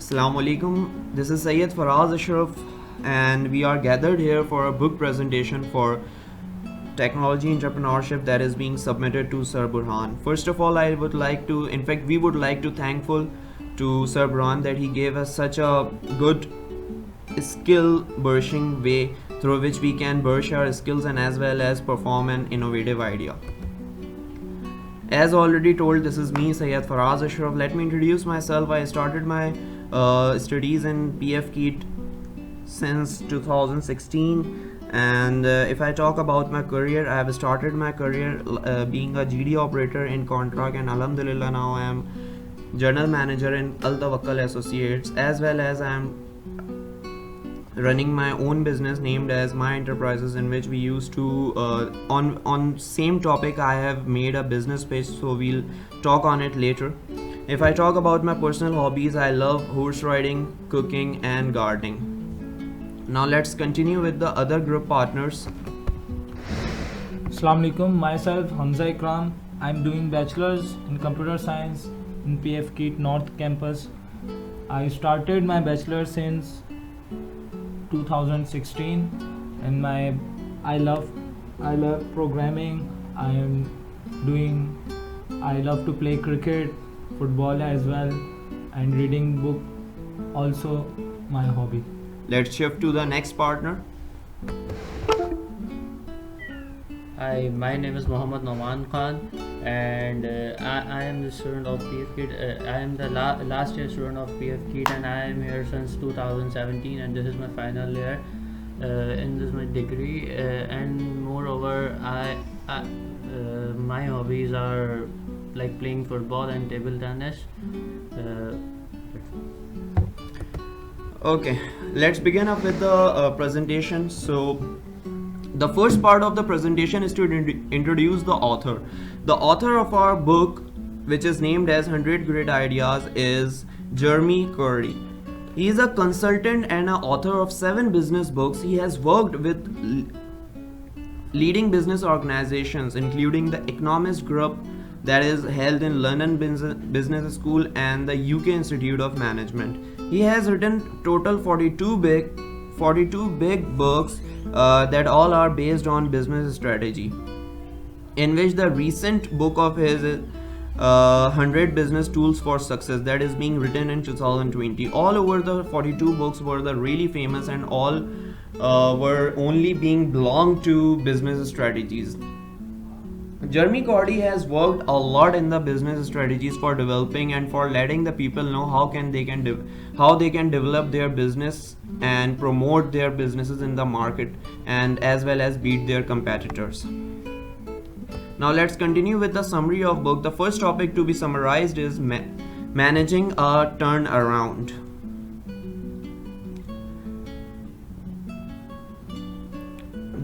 Assalamu alaikum. This is Syed Faraz Ashraf, and we are gathered here for a book presentation for technology entrepreneurship that is being submitted to Sir Burhan. First of all, we would like to thankful to Sir Burhan that he gave us such a good skill burshing way through which we can burst our skills and as well as perform an innovative idea. As already told, this is me, Syed Faraz Ashraf. Let me introduce myself. I started my studies in PF Kit since 2016, and if I talk about my career, I have started my career being a GD operator in Contract, and Alhamdulillah now I am General Manager in Al Tawakkal Associates, as well as I am running my own business named as My Enterprises, in which we used to on same topic I have made a business page, so we'll talk on it later. If I talk about my personal hobbies, I love horse riding, cooking and gardening. Now let's continue with the other group partners. Assalamu alaikum, myself Hamza Ikram. I'm doing bachelor's in computer science in PF Kit North Campus. I started my bachelor since 2016, and I love programming. I love to play cricket, football as well, and reading book also my hobby. Let's shift to the next partner. Hi, my name is Mohammad Noman Khan, and I am the student of PF Kit. I am the last year student of PF Kit, and I am here since 2017, and this is my final year in this my degree. And moreover, my hobbies are like playing football and table tennis. Okay, let's begin up with the presentation. So the first part of the presentation is to introduce the author. The author of our book, which is named as 100 Great Ideas, is Jeremy Curry. He is a consultant and an author of 7 business books. He has worked with leading business organizations, including the Economist Group, that is held in London Business School, and the UK Institute of Management. He has written total 42 big books that all are based on business strategy, in which the recent book of his is 100 Business Tools for Success, that is being written in 2020. All over the 42 books were the really famous, and all were only being belonged to business strategies. Jeremy Curry has worked a lot in the business strategies for developing and for letting the people know how they can develop their business and promote their businesses in the market, and as well as beat their competitors. Now let's continue with the summary of book. The first topic to be summarized is managing a turnaround.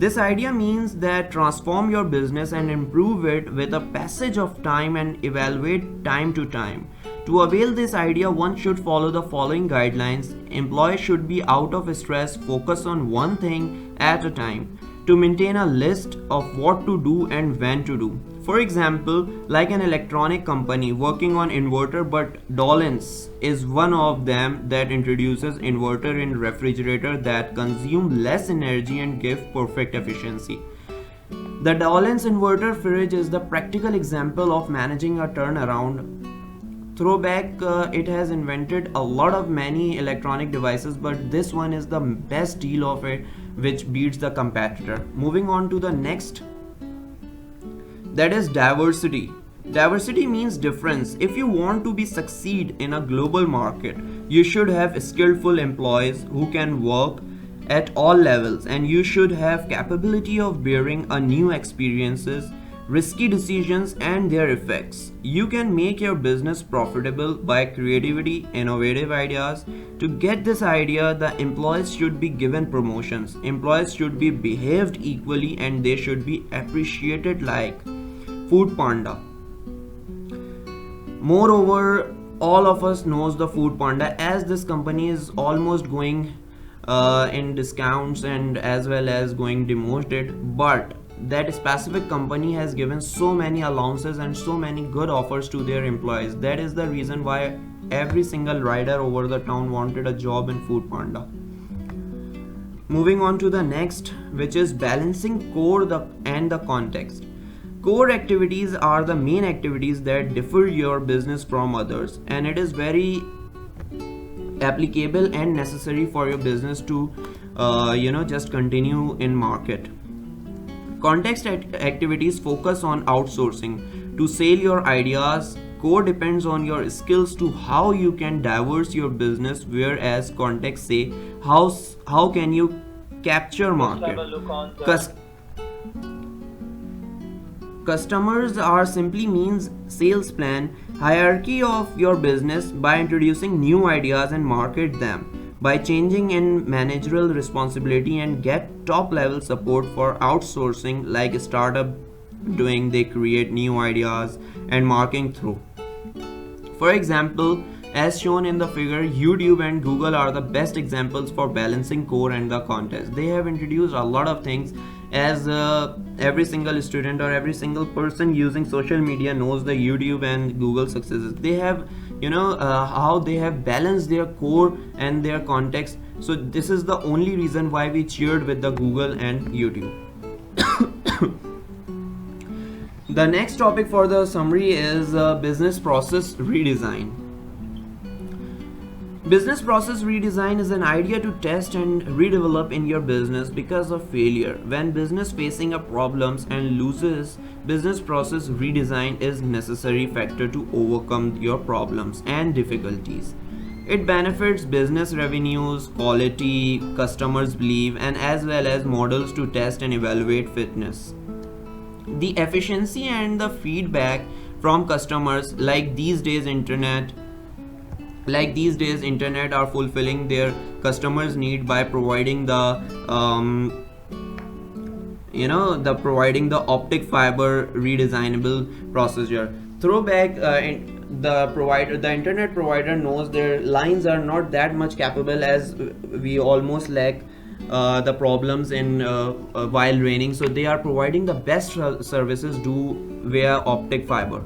This idea means that transform your business and improve it with a passage of time and evaluate time to time. To avail this idea, one should follow the following guidelines. Employees should be out of stress, focus on one thing at a time, to maintain a list of what to do and when to do. For example, like an electronic company working on inverter, but Dolens is one of them that introduces inverter in refrigerator that consume less energy and give perfect efficiency. The Dolens inverter fridge is the practical example of managing a turnaround. Throwback, it has invented a lot of many electronic devices, but this one is the best deal of it, which beats the competitor. Moving on to the next, that is diversity. Diversity means difference. If you want to succeed in a global market, you should have skillful employees who can work at all levels, and you should have capability of bearing a new experiences, risky decisions and their effects. You can make your business profitable by creativity, innovative ideas. To get this idea, the employees should be given promotions. Employees should be behaved equally, and they should be appreciated like Food Panda. Moreover, all of us knows the Food Panda, as this company is almost going in discounts and as well as going demoted, but that specific company has given so many allowances and so many good offers to their employees. That is the reason why every single rider over the town wanted a job in Food Panda. Moving on to the next, which is balancing core and the context. Core activities are the main activities that differ your business from others, and it is very applicable and necessary for your business to just continue in market. Context activities focus on outsourcing to sell your ideas. Core depends on your skills to how you can diverse your business, whereas context say how can you capture market. Customers are simply means sales plan hierarchy of your business by introducing new ideas and market them, by changing in managerial responsibility and get top level support for outsourcing like a startup doing. They create new ideas and marketing through. For example, as shown in the figure, YouTube and Google are the best examples for balancing core and the context. They have introduced a lot of things, as every single student or every single person using social media knows the YouTube and Google successes. They have how they have balanced their core and their context. So this is the only reason why we cheered with the Google and YouTube. The next topic for the summary is business process redesign. Business process redesign is an idea to test and redevelop in your business because of failure. When business facing a problems and loses, business process redesign is necessary factor to overcome your problems and difficulties. It benefits business revenues, quality, customers believe, and as well as models to test and evaluate fitness. The efficiency and the feedback from customers, like these days internet are fulfilling their customers need by providing the providing the optic fiber redesignable procedure. Throwback the internet provider knows their lines are not that much capable, as we almost lack the problems in while raining, so they are providing the best services due via optic fiber.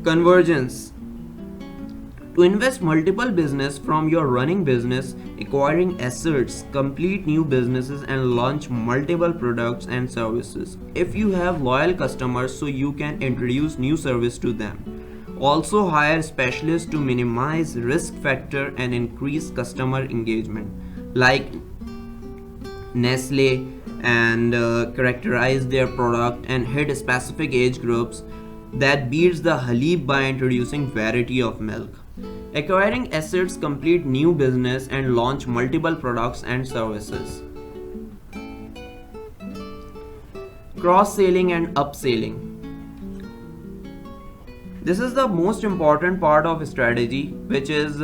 Convergence. To invest multiple business from your running business, acquiring assets, complete new businesses and launch multiple products and services. If you have loyal customers, so you can introduce new service to them. Also hire specialists to minimize risk factor and increase customer engagement, like Nestle, and characterize their product and hit specific age groups that beats the Halib by introducing variety of milk. Acquiring assets, complete new business and launch multiple products and services. Cross-selling and upselling. This is the most important part of strategy, which is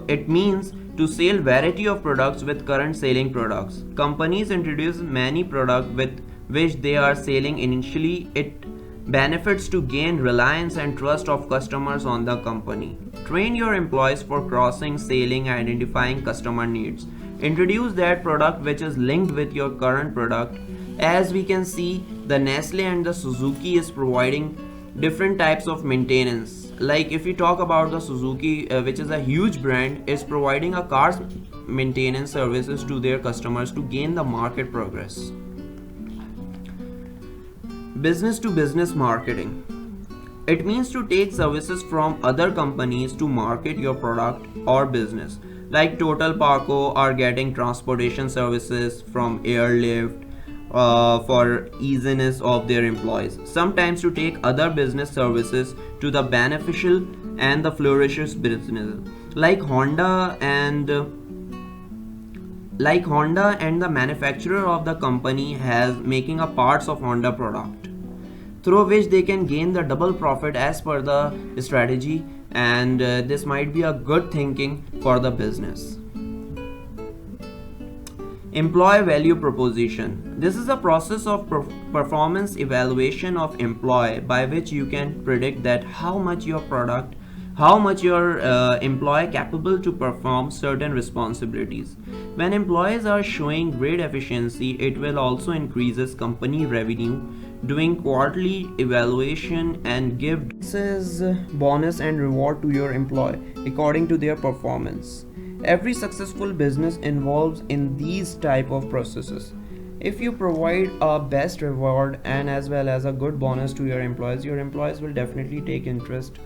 it means to sell variety of products with current selling products. Companies introduce many products with which they are selling initially. It benefits to gain reliance and trust of customers on the company. Train your employees for crossing, selling, identifying customer needs. Introduce that product which is linked with your current product. As we can see, the Nestle and the Suzuki is providing different types of maintenance. Like if you talk about the Suzuki, which is a huge brand, is providing a car's maintenance services to their customers to gain the market progress. Business to business marketing. It means to take services from other companies to market your product or business. Like Total Parco are getting transportation services from Airlift for easiness of their employees. Sometimes to take other business services to the beneficial and the flourishes business. Like Honda and the manufacturer of the company has making a parts of Honda product, through which they can gain the double profit as per the strategy, and this might be a good thinking for the business. Employee value proposition. This is a process of performance evaluation of employee by which you can predict that how much your employee capable to perform certain responsibilities. When employees are showing great efficiency, it will also increases company revenue doing quarterly evaluation and give bonus and reward to your employee according to their performance. Every successful business involves in these type of processes. If you provide a best reward and as well as a good bonus to your employees will definitely take interest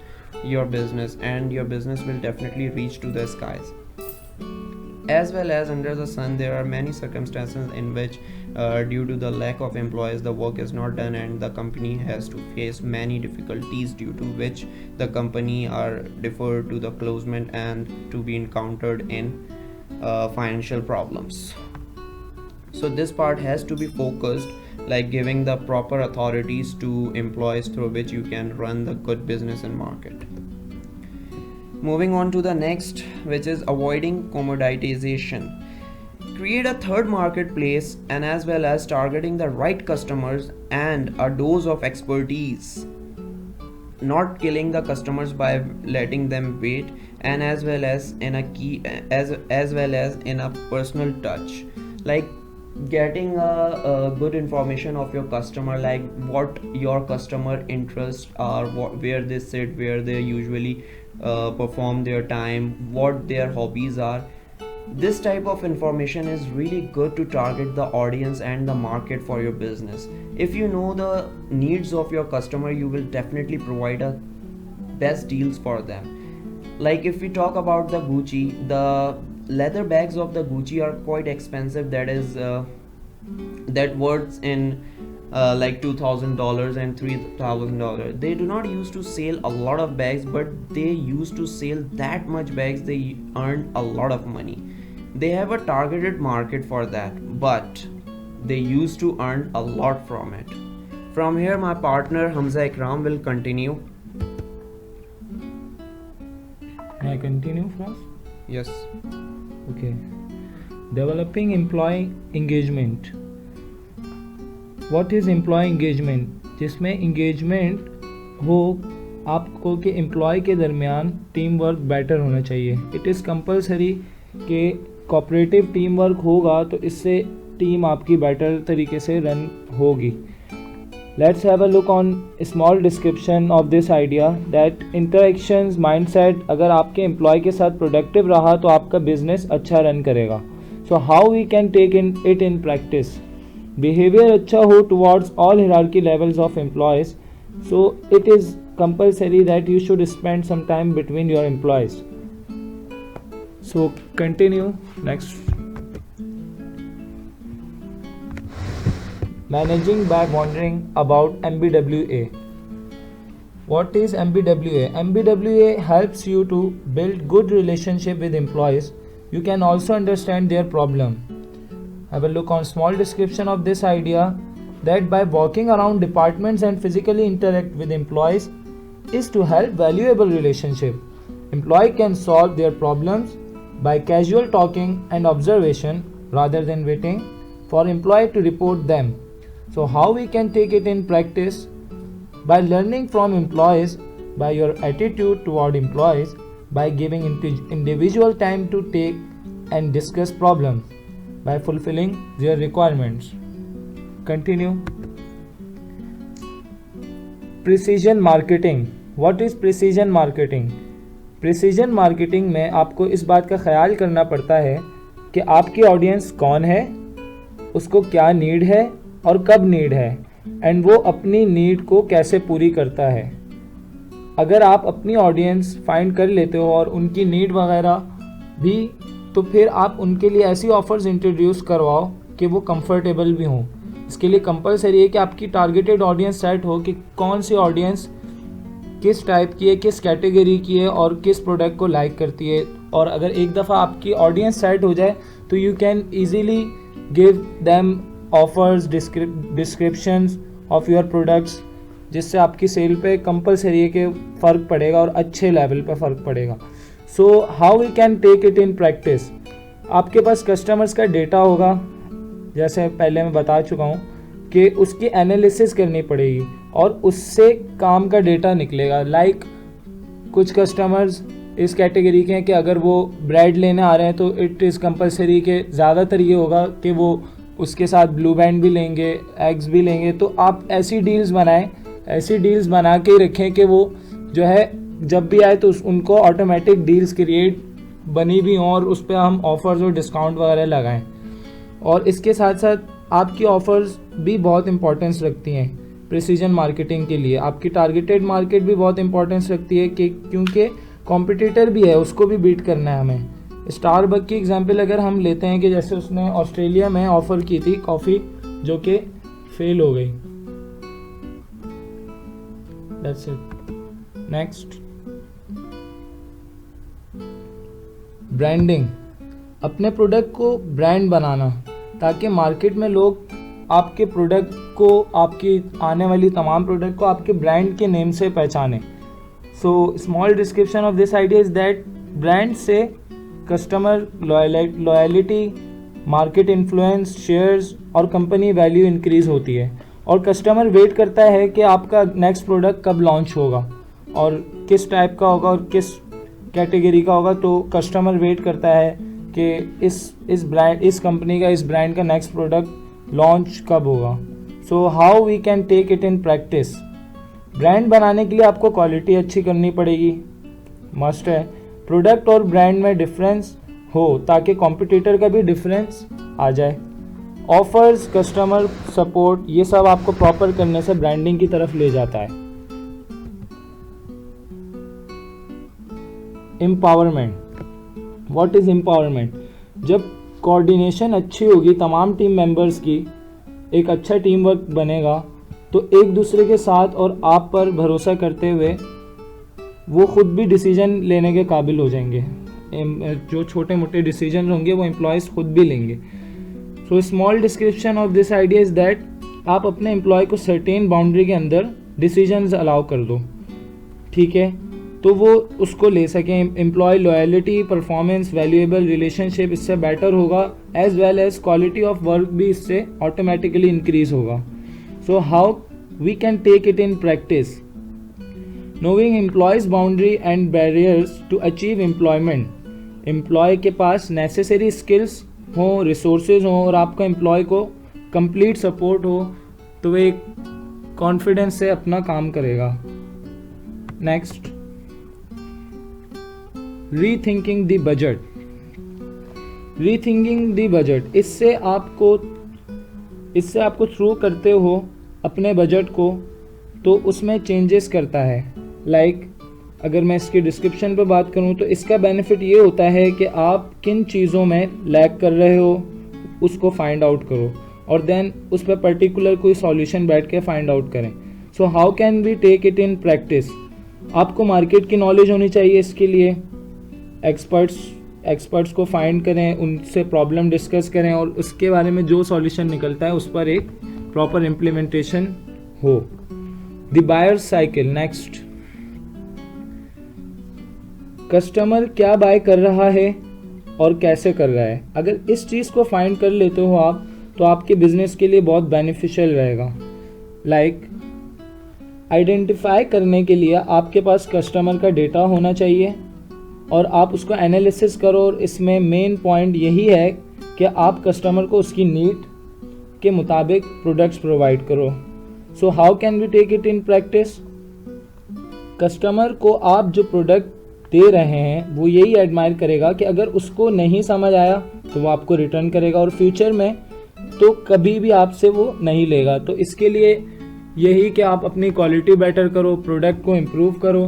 your business, and your business will definitely reach to the skies. As well as under the sun, there are many circumstances in which due to the lack of employees the work is not done and the company has to face many difficulties, due to which the company are deferred to the closement and to be encountered in financial problems. So this part has to be focused, like giving the proper authorities to employees through which you can run the good business and market. Moving on to the next, which is avoiding commoditization. Create a third marketplace and as well as targeting the right customers and a dose of expertise. Not killing the customers by letting them wait, and as well as in a key as well as in a personal touch, like getting a good information of your customer, like what your customer interests are, where they sit, where they usually perform their time, what their hobbies are. This type of information is really good to target the audience and the market for your business. If you know the needs of your customer, you will definitely provide a best deals for them. Like if we talk about the Gucci, the leather bags of the Gucci are quite expensive, that is that worth in like $2,000 and $3,000. They do not used to sell a lot of bags, but they used to sell that much bags, they earn a lot of money. They have a targeted market for that, but they used to earn a lot from it. From here my partner Hamza Ikram will continue. May I continue first? Yes. Okay. Developing employee engagement. What is employee engagement? जिसमें engagement हो आपको कि employ के दरमियान team work better होना चाहिए. It is compulsory कि cooperative team work होगा तो इससे टीम आपकी बेटर तरीके से रन होगी. Let's have a look on a small description of this idea that interactions mindset. अगर आपके एम्प्लॉय के साथ प्रोडक्टिव रहा तो आपका बिजनेस अच्छा रन करेगा. So how we can take it in practice? Behavior अच्छा हो towards all hierarchy levels of employees. So it is compulsory that you should spend some time between your employees. So continue next. Managing by wondering about MBWA. What is MBWA? MBWA helps you to build good relationship with employees. You can also understand their problem. Have a look on small description of this idea that by walking around departments and physically interact with employees is to help valuable relationship. Employee can solve their problems by casual talking and observation rather than waiting for employee to report them. So how we can take it in practice? By learning from employees, by your attitude toward employees, by giving individual time to take and discuss problems, by fulfilling their requirements. Continue. Precision marketing. What is precision marketing? Precision marketing में आपको इस बात का ख्याल करना पड़ता है कि आपकी ऑडियंस कौन है, उसको क्या नीड है और कब नीड है, एंड वो अपनी नीड को कैसे पूरी करता है. अगर आप अपनी ऑडियंस फाइंड कर लेते हो और उनकी नीड वगैरह भी, तो फिर आप उनके लिए ऐसी ऑफ़र्स इंट्रोड्यूस करवाओ कि वो कंफर्टेबल भी हों. इसके लिए कंपलसरी है कि आपकी टारगेटेड ऑडियंस सेट हो कि कौन सी ऑडियंस किस टाइप की है, किस कैटेगरी की है और किस प्रोडक्ट को लाइक करती है. और अगर एक दफ़ा आपकी ऑडियंस सेट हो जाए तो you can easily give them offers, descriptions of your products, जिससे आपकी सेल पे कंपलसरी है कि फ़र्क पड़ेगा और अच्छे लेवल पे फ़र्क पड़ेगा. So how we can take it in practice. आपके पास कस्टमर्स का डेटा होगा, जैसे पहले मैं बता चुका हूँ कि उसकी एनालिसिस करनी पड़ेगी और उससे काम का डेटा निकलेगा. लाइक कुछ कस्टमर्स इस कैटेगरी के हैं कि अगर वो ब्रेड लेने आ रहे हैं तो इट इज़ कंपलसरी कि ज़्यादातर ये होगा कि वो उसके साथ ब्लू बैंड भी लेंगे, एग्स भी लेंगे। तो आप ऐसी डील्स बनाएं, ऐसी डील्स बना के रखें कि वो जो है जब भी आए तो उनको ऑटोमेटिक डील्स क्रिएट बनी भी हों और उस पर हम ऑफ़र्स और डिस्काउंट वगैरह लगाएं। और इसके साथ साथ आपकी ऑफ़र्स भी बहुत इंपॉर्टेंस रखती हैं प्रिसीजन मार्केटिंग के लिए। आपकी टारगेटेड मार्केट भी बहुत इंपॉर्टेंस रखती है कि क्योंकि कॉम्पिटिटर भी है, उसको भी बीट करना है हमें। स्टारबक की एग्जांपल अगर हम लेते हैं कि जैसे उसने ऑस्ट्रेलिया में ऑफ़र की थी कॉफ़ी जो कि फेल हो गई। That's it. Next, branding. अपने प्रोडक्ट को ब्रांड बनाना ताकि मार्केट में लोग आपके प्रोडक्ट को, आपकी आने वाली तमाम प्रोडक्ट को आपके ब्रांड के नेम से पहचाने। So small description of this idea is that brand से customer loyalty, market influence, shares और कंपनी वैल्यू इंक्रीज होती है। और कस्टमर वेट करता है कि आपका नेक्स्ट प्रोडक्ट कब लॉन्च होगा और किस टाइप का होगा और किस कैटेगरी का होगा। तो कस्टमर वेट करता है कि इस कंपनी का, इस ब्रांड का नेक्स्ट प्रोडक्ट लॉन्च कब होगा। So how we can take it in practice. Brand बनाने के लिए आपको क्वालिटी अच्छी करनी पड़ेगी, मस्ट है। प्रोडक्ट और ब्रांड में डिफरेंस हो ताकि कॉम्पिटिटर का भी डिफरेंस आ जाए। ऑफर्स, कस्टमर सपोर्ट, ये सब आपको प्रॉपर करने से ब्रांडिंग की तरफ ले जाता है। एम्पावरमेंट। What is empowerment? जब कोऑर्डिनेशन अच्छी होगी तमाम टीम मेंबर्स की, एक अच्छा टीम वर्क बनेगा तो एक दूसरे के साथ और आप पर भरोसा करते हुए वो खुद भी डिसीजन लेने के काबिल हो जाएंगे। जो छोटे मोटे डिसीजन होंगे वो एम्प्लॉयज़ खुद भी लेंगे। सो small description of this idea is that आप अपने एम्प्लॉय को सर्टेन बाउंड्री के अंदर डिसीजंस अलाउ कर दो, ठीक है, तो वो उसको ले सकें। Employ loyalty, performance, valuable relationship इससे बेटर होगा, as well as quality of work भी इससे ऑटोमेटिकली इंक्रीज होगा। So how we can take it in practice. Knowing employees boundary and barriers to achieve employment। Employ के पास necessary skills हों, resources हों और आपका एम्प्लॉय को कंप्लीट सपोर्ट हो तो वे कॉन्फिडेंस से अपना काम करेगा। Next, rethinking the budget. Rethinking the budget, इससे आपको थ्रू करते हो अपने बजट को तो उसमें चेंजेस करता है। लाइक अगर मैं इसकी डिस्क्रिप्शन पर बात करूं तो इसका बेनिफिट ये होता है कि आप किन चीज़ों में लैग कर रहे हो उसको फाइंड आउट करो और देन उस पर पर्टिकुलर कोई सॉल्यूशन बैठ के फाइंड आउट करें। So how can we take it in practice. आपको मार्केट की नॉलेज होनी चाहिए, इसके लिए एक्सपर्ट्स को फाइंड करें, उनसे प्रॉब्लम डिस्कस करें और उसके बारे में जो सॉल्यूशन निकलता है उस पर एक प्रॉपर इम्प्लीमेंटेशन हो। The buyer cycle. Next, customer क्या बाय कर रहा है और कैसे कर रहा है। अगर इस चीज़ को फाइंड कर लेते हो आप तो आपके बिजनेस के लिए बहुत बेनिफिशियल रहेगा। लाइक आइडेंटिफाई करने के लिए आपके पास कस्टमर का डेटा होना चाहिए और आप उसको एनालिसिस करो और इसमें मेन पॉइंट यही है कि आप कस्टमर को उसकी नीड के मुताबिक प्रोडक्ट्स प्रोवाइड करो। So how can we take it in practice. Customer को आप जो प्रोडक्ट दे रहे हैं वो यही एडमायर करेगा कि अगर उसको नहीं समझ आया तो वो आपको रिटर्न करेगा और फ्यूचर में तो कभी भी आपसे वो नहीं लेगा। तो इसके लिए यही कि आप अपनी क्वालिटी बेटर करो, प्रोडक्ट को इम्प्रूव करो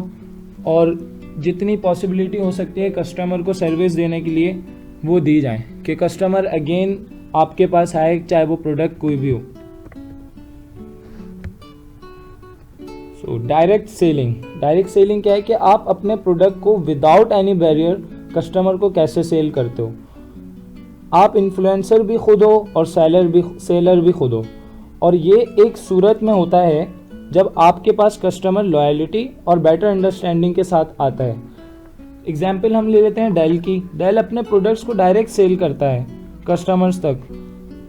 और जितनी पॉसिबिलिटी हो सकती है कस्टमर को सर्विस देने के लिए वो दी जाए कि कस्टमर अगेन आपके पास आए, चाहे वो प्रोडक्ट कोई भी हो। So direct selling. Direct selling क्या है कि आप अपने प्रोडक्ट को विदाउट एनी बैरियर कस्टमर को कैसे सेल करते हो। आप इन्फ्लुएंसर भी खुद हो और सेलर भी खुद हो और ये एक सूरत में होता है जब आपके पास कस्टमर लॉयलिटी और बेटर अंडरस्टैंडिंग के साथ आता है। एग्जाम्पल हम ले लेते हैं डेल की। डेल अपने प्रोडक्ट्स को डायरेक्ट सेल करता है कस्टमर्स तक,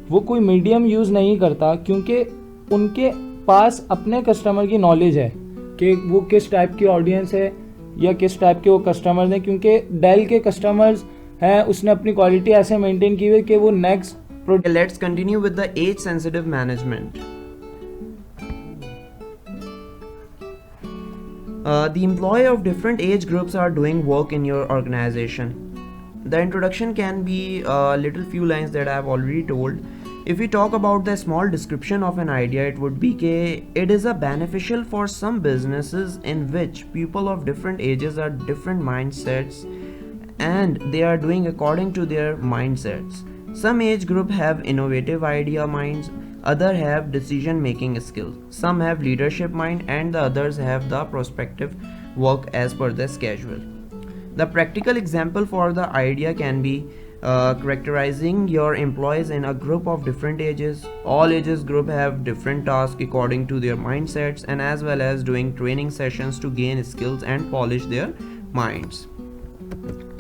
वो कोई मीडियम यूज़ नहीं करता क्योंकि उनके पास अपने कस्टमर की नॉलेज है कि वो किस टाइप की ऑडियंस है या किस टाइप के वो कस्टमर्स हैं। क्योंकि डेल के कस्टमर्स हैं, उसने अपनी क्वालिटी ऐसे मेंटेन की हुई कि वो next Okay, let's continue with the age sensitive management. The employee of different age groups are doing work in your organization. The introduction can be a little few lines that I have already told. If we talk about the small description of an idea, it would be that it is a beneficial for some businesses in which people of different ages are different mindsets and they are doing according to their mindsets. Some age group have innovative idea minds, other have decision making skills, some have leadership mind, and the others have the prospective work as per the schedule. The practical example for the idea can be characterizing your employees in a group of different ages. All ages group have different tasks according to their mindsets, and as well as doing training sessions to gain skills and polish their minds.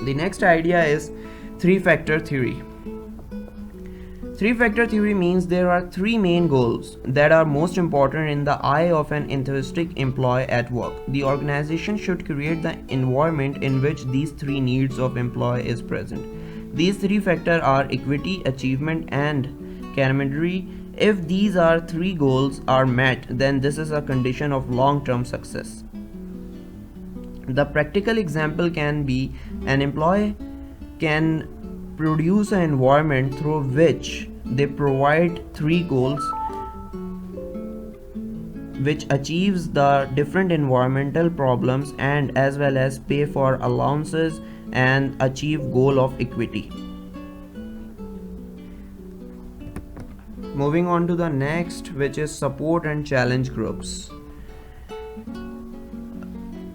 The next idea is three-factor theory. Three-factor theory means there are three main goals that are most important in the eye of an enthusiastic employee at work. The organization should create the environment in which these three needs of employee is present. These three factors are equity, achievement, and camaraderie. If these are three goals are met, then this is a condition of long-term success. The practical example can be an employee can produce an environment through which they provide three goals which achieves the different environmental problems and as well as pay for allowances and achieve goal of equity. Moving on to the next, which is support and challenge groups.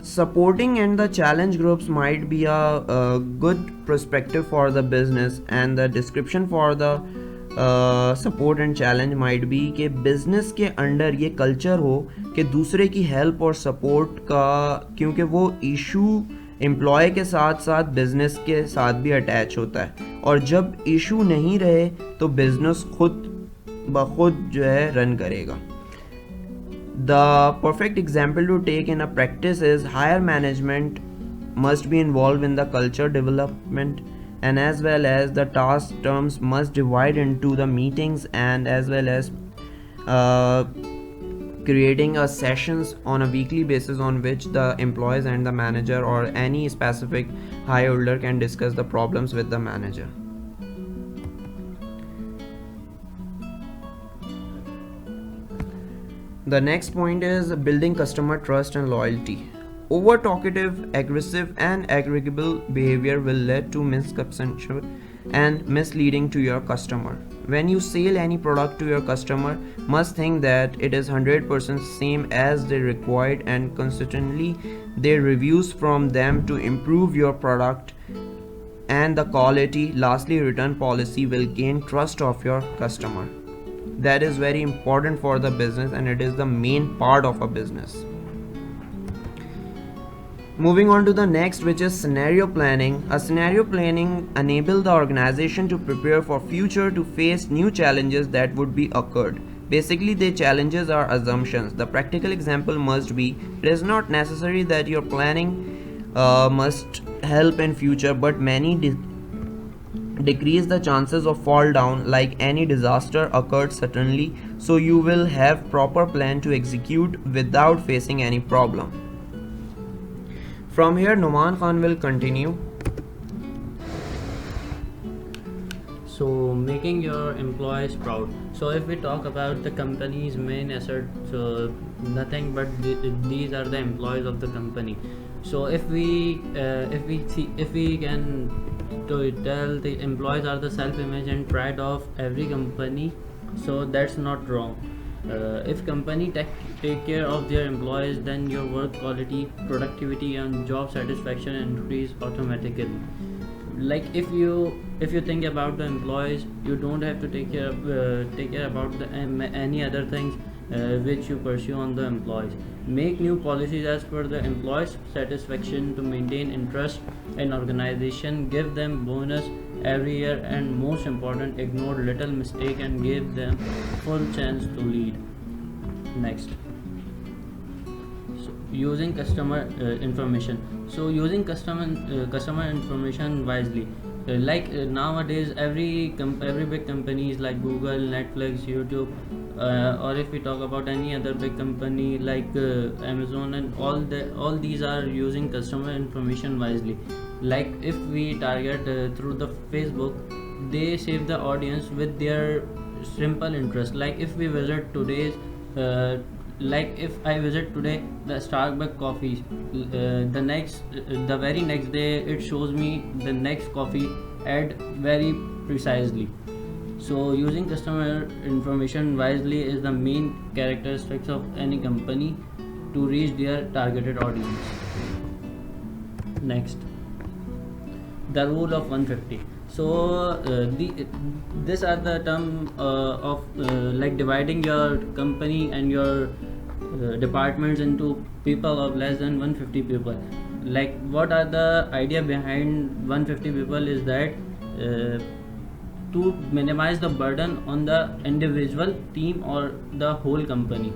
Supporting and the challenge groups might be a good perspective for the business, and the description for the support and challenge might be कि business के under ये culture हो कि दूसरे की help और support का, क्योंकि वो इशू एम्प्लॉय के साथ साथ बिजनेस के साथ भी अटैच होता है, और जब इशू नहीं रहे तो बिजनेस खुद ब खुद जो है रन करेगा. The perfect example to take in a practice is higher management must be involved in the culture development, and as well as the task terms must divide into the meetings, and as well as creating a sessions on a weekly basis on which the employees and the manager or any specific high holder can discuss the problems with the manager. The next point is building customer trust and loyalty. Over talkative, aggressive and agreeable behavior will lead to misconception and misleading to your customer. When you sell any product to your customer, must think that it is 100% same as they required, and consistently their reviews from them to improve your product and the quality. Lastly, return policy will gain trust of your customer. That is very important for the business, and it is the main part of a business. Moving on to the next, which is scenario planning. A scenario planning enables the organization to prepare for future to face new challenges that would be occurred. Basically, the challenges are assumptions. The practical example must be, it is not necessary that your planning must help in future, but many decrease the chances of fall down like any disaster occurred suddenly, so you will have proper plan to execute without facing any problem. From here, Noman Khan will continue. So making your employees proud. So if we talk about the company's main asset, so nothing but these are the employees of the company. So if we can tell the employees are the self-image and pride of every company, so that's not wrong. If company take care of their employees, then your work quality, productivity and job satisfaction increase automatically. Like if you think about the employees, you don't have to take care about any other things which you pursue on the employees. Make new policies as per the employees' satisfaction to maintain interest in organization. Give them bonus every year, and most important, ignore little mistake and give them full chance to lead. Next, so using customer information. So using customer information wisely. Nowadays every big companies like Google, Netflix, YouTube, or if we talk about any other big company like Amazon, and all these are using customer information wisely. Like if we target through the Facebook, they save the audience with their simple interest. Like if we visit today's like if I visit today the Starbucks coffee, the very next day it shows me the next coffee ad very precisely. So using customer information wisely is the main characteristics of any company to reach their targeted audience. Next, the rule of 150. So these are the term of like dividing your company and your departments into people of less than 150 people. Like what are the idea behind 150 people is that to minimize the burden on the individual, team, or the whole company.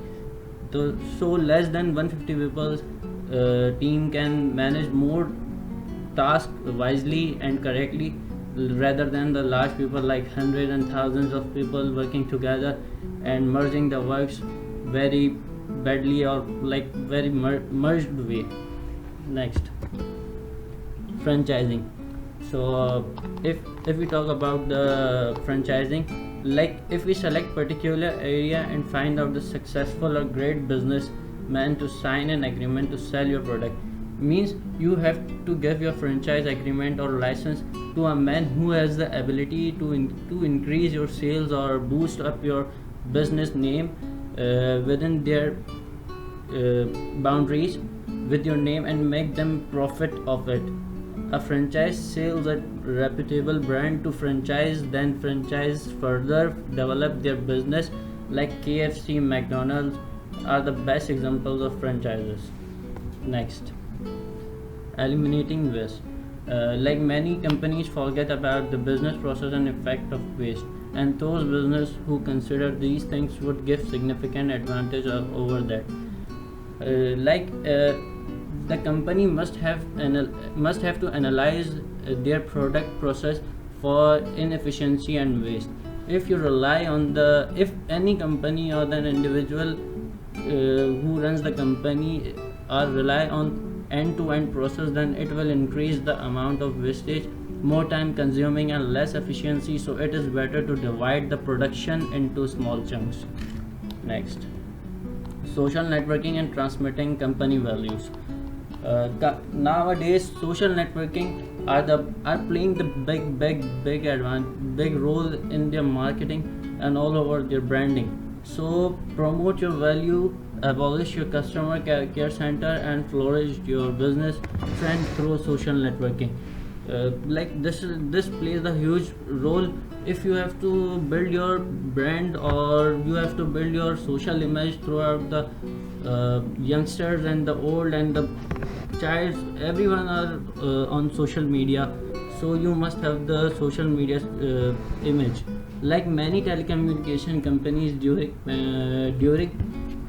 So less than 150 people team can manage more tasks wisely and correctly, rather than the large people like hundreds and thousands of people working together and merging the works very badly or like very merged way. Next, franchising. So if we talk about the franchising, like if we select particular area and find out the successful or great businessman to sign an agreement to sell your product, means you have to give your franchise agreement or license to a man who has the ability to increase your sales or boost up your business name within their boundaries with your name and make them profit of it. A franchise sells a reputable brand to franchise, then franchise further develop their business, like KFC, McDonald's are the best examples of franchises. Next, eliminating waste. Like many companies forget about the business process and effect of waste, and those business who consider these things would give significant advantage over that. The company must have to analyze their product process for inefficiency and waste. If you rely on if any company or an individual who runs the company or rely on end-to-end process, then it will increase the amount of wastage, more time consuming and less efficiency. So it is better to divide the production into small chunks. Next, social networking and transmitting company values. Nowadays social networking are playing the big role in their marketing and all over their branding. So promote your value, abolish your customer care center, and flourish your business trend through social networking. Like this plays a huge role. If you have to build your brand or you have to build your social image throughout the youngsters and the old and the child, everyone are on social media, so you must have the social media image. Like many telecommunication companies during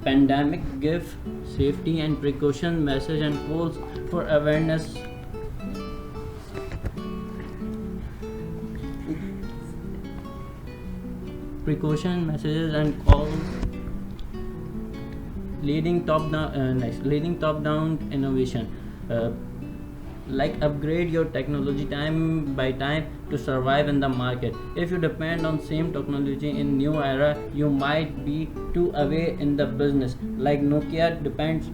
pandemic give safety and precaution message and calls for awareness. Precaution messages and calls leading top down innovation. Like upgrade your technology time by time to survive in the market. If you depend on same technology in new era, you might be too away in the business. Like Nokia depends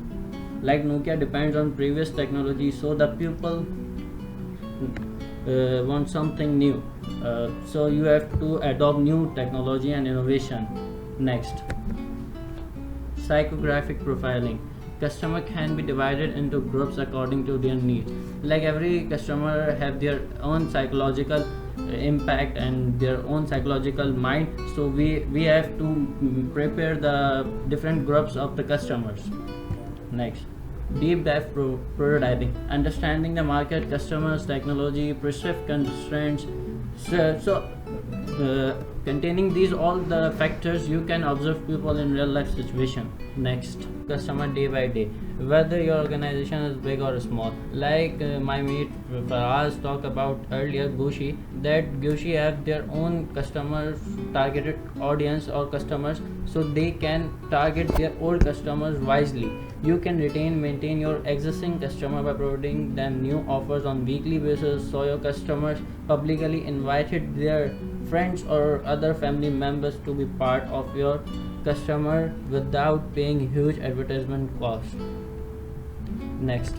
on previous technology, so the people want something new. So you have to adopt new technology and innovation. Next, psychographic profiling. Customer can be divided into groups according to their needs. Like every customer have their own psychological impact and their own psychological mind, so we have to prepare the different groups of the customers. Next, deep dive prototyping. Understanding the market, customers, technology, perceived constraints. So Containing these all the factors, you can observe people in real life situation. Next, customer day by day, whether your organization is big or small. Like my mate Faraz talked about earlier, Gushi, that Gushi have their own customer targeted audience or customers, so they can target their old customers wisely. You can maintain your existing customer by providing them new offers on weekly basis, so your customers publicly invited their friends or other family members to be part of your customer without paying huge advertisement cost. Next,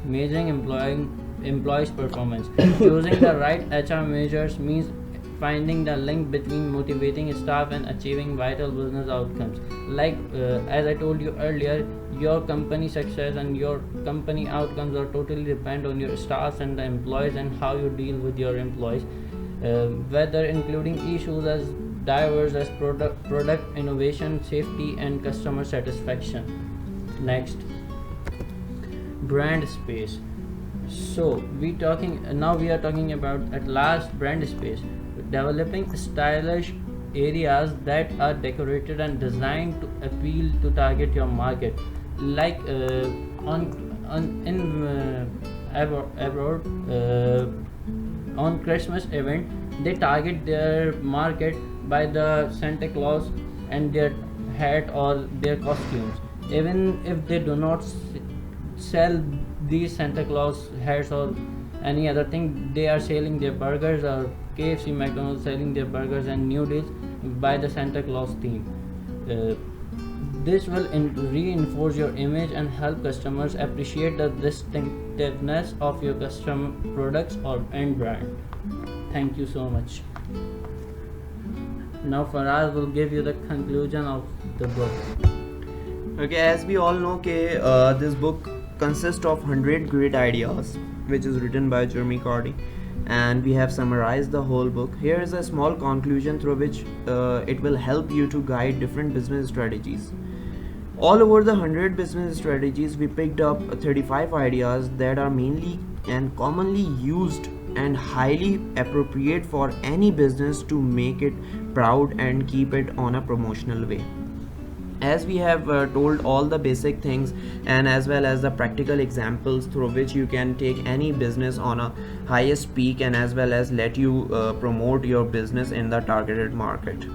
measuring employees performance. Choosing the right HR measures means finding the link between motivating staff and achieving vital business outcomes. Like as I told you earlier, your company success and your company outcomes are totally depend on your staff and the employees and how you deal with your employees, whether including issues as diverse as product innovation, safety, and customer satisfaction. Next, brand space. So we are talking about at last brand space, developing stylish areas that are decorated and designed to appeal to target your market. Like abroad, on Christmas event, they target their market by the Santa Claus and their hat or their costumes. Even if they do not sell these Santa Claus hats or any other thing, they are selling their burgers, or KFC, McDonald's selling their burgers and noodles by the Santa Claus theme. This will reinforce your image and help customers appreciate the distinctiveness of your custom products or and brand. Thank you so much. Now Faraz will give you the conclusion of the book. Okay, as we all know, this book consists of 100 great ideas, which is written by Jeremy Cardy, and we have summarized the whole book. Here is a small conclusion through which it will help you to guide different business strategies. All over the 100 business strategies, we picked up 35 ideas that are mainly and commonly used and highly appropriate for any business to make it proud and keep it on a promotional way. As we have told all the basic things and as well as the practical examples through which you can take any business on a highest peak and as well as let you promote your business in the targeted market.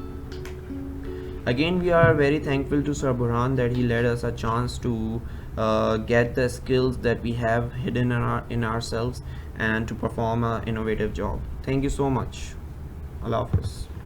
Again, we are very thankful to Sir Burhan that he led us a chance to get the skills that we have hidden in ourselves and to perform an innovative job. Thank you so much. Allah Hafiz.